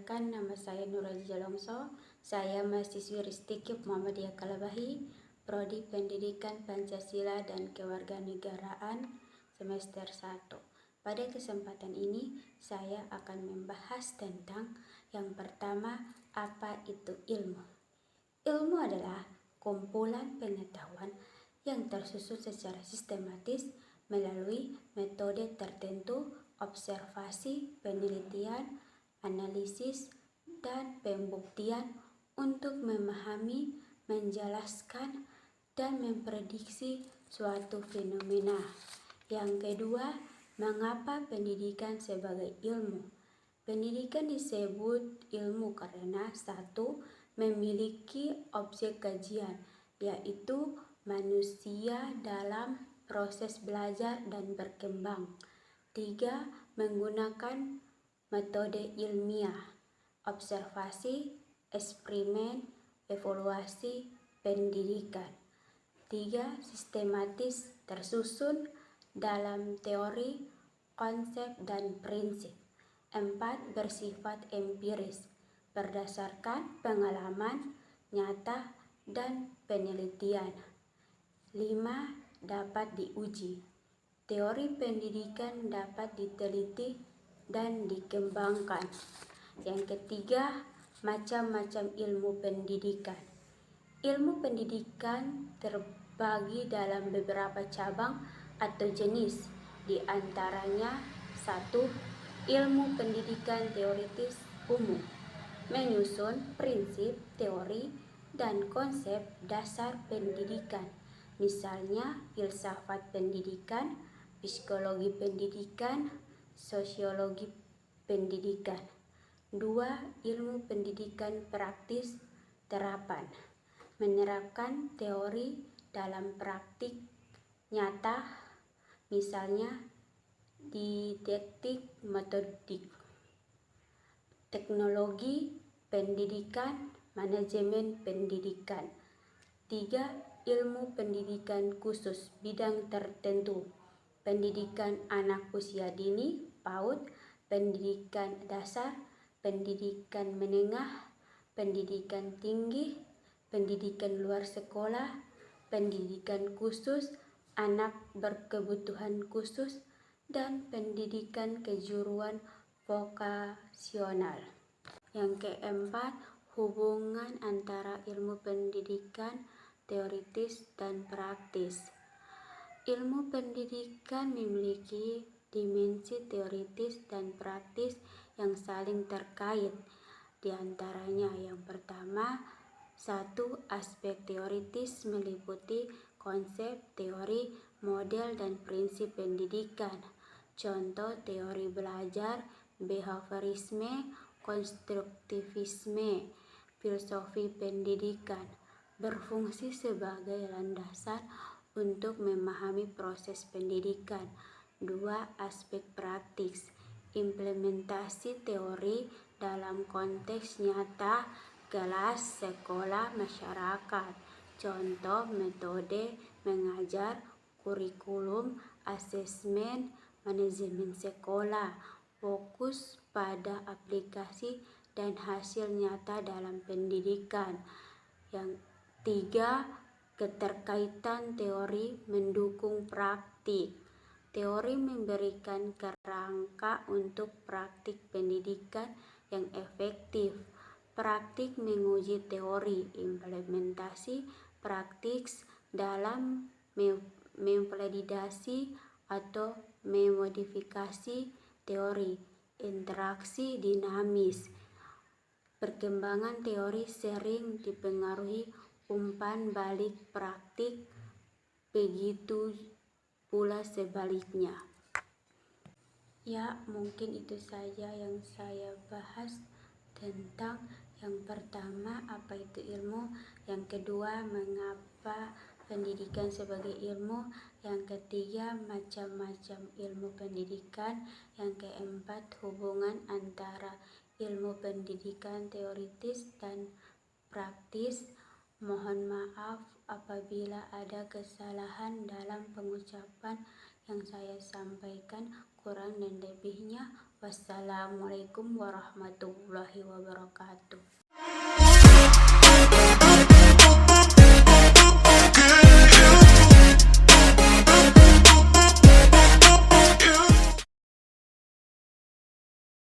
Perkenalkan, nama saya Nuraji Jalongso. Saya mahasiswi Ristikip Muhammadiyah Kalabahi, Prodi Pendidikan Pancasila dan Kewarganegaraan semester 1. Pada kesempatan ini, saya akan membahas tentang yang pertama, apa itu ilmu. Ilmu adalah kumpulan pengetahuan yang tersusun secara sistematis melalui metode tertentu, observasi, penelitian, analisis, dan pembuktian untuk memahami, menjelaskan, dan memprediksi suatu fenomena. Yang kedua, mengapa pendidikan sebagai ilmu? Pendidikan disebut ilmu karena satu, memiliki objek kajian, yaitu manusia dalam proses belajar dan berkembang. 3. Menggunakan metode ilmiah, observasi, eksperimen, evaluasi, pendidikan. 3. Sistematis, tersusun dalam teori, konsep, dan prinsip. 4. Bersifat empiris, berdasarkan pengalaman nyata dan penelitian. 5. Dapat diuji. Teori pendidikan dapat diteliti dan dikembangkan. Yang ketiga, macam-macam ilmu pendidikan. Ilmu pendidikan terbagi dalam beberapa cabang atau jenis, di antaranya 1. Ilmu pendidikan teoritis umum, menyusun prinsip, teori, dan konsep dasar pendidikan. Misalnya, filsafat pendidikan, psikologi pendidikan, sosiologi pendidikan. 2. Ilmu pendidikan praktis terapan, menerapkan teori dalam praktik nyata, misalnya didaktik metodik. Teknologi pendidikan, manajemen pendidikan. 3. Ilmu pendidikan khusus bidang tertentu, pendidikan anak usia dini, PAUD, pendidikan dasar, pendidikan menengah, pendidikan tinggi, pendidikan luar sekolah, pendidikan khusus anak berkebutuhan khusus, dan pendidikan kejuruan vokasional. Yang keempat, hubungan antara ilmu pendidikan teoritis dan praktis. Ilmu pendidikan memiliki dimensi teoritis dan praktis yang saling terkait. Di antaranya yang pertama, 1. Aspek teoritis meliputi konsep, teori, model, dan prinsip pendidikan. Contoh teori belajar, behaviorisme, konstruktivisme, filosofi pendidikan, berfungsi sebagai landasan untuk memahami proses pendidikan. 2. Aspek praktis, implementasi teori dalam konteks nyata, kelas, sekolah, masyarakat. Contoh metode mengajar, kurikulum, asesmen, manajemen sekolah, fokus pada aplikasi dan hasil nyata dalam pendidikan. Yang 3. Keterkaitan teori mendukung praktik. Teori memberikan kerangka untuk praktik pendidikan yang efektif. Praktik menguji teori, implementasi praktis dalam memvalidasi atau memodifikasi teori, interaksi dinamis. Perkembangan teori sering dipengaruhi umpan balik praktik, begitu pula sebaliknya. Ya, mungkin itu saja yang saya bahas tentang yang pertama, apa itu ilmu, yang kedua, mengapa pendidikan sebagai ilmu, yang ketiga, macam-macam ilmu pendidikan, yang keempat, hubungan antara ilmu pendidikan teoritis dan praktis, Mohon maaf apabila ada kesalahan dalam pengucapan yang saya sampaikan. Kurang dan lebihnya, wassalamualaikum warahmatullahi wabarakatuh.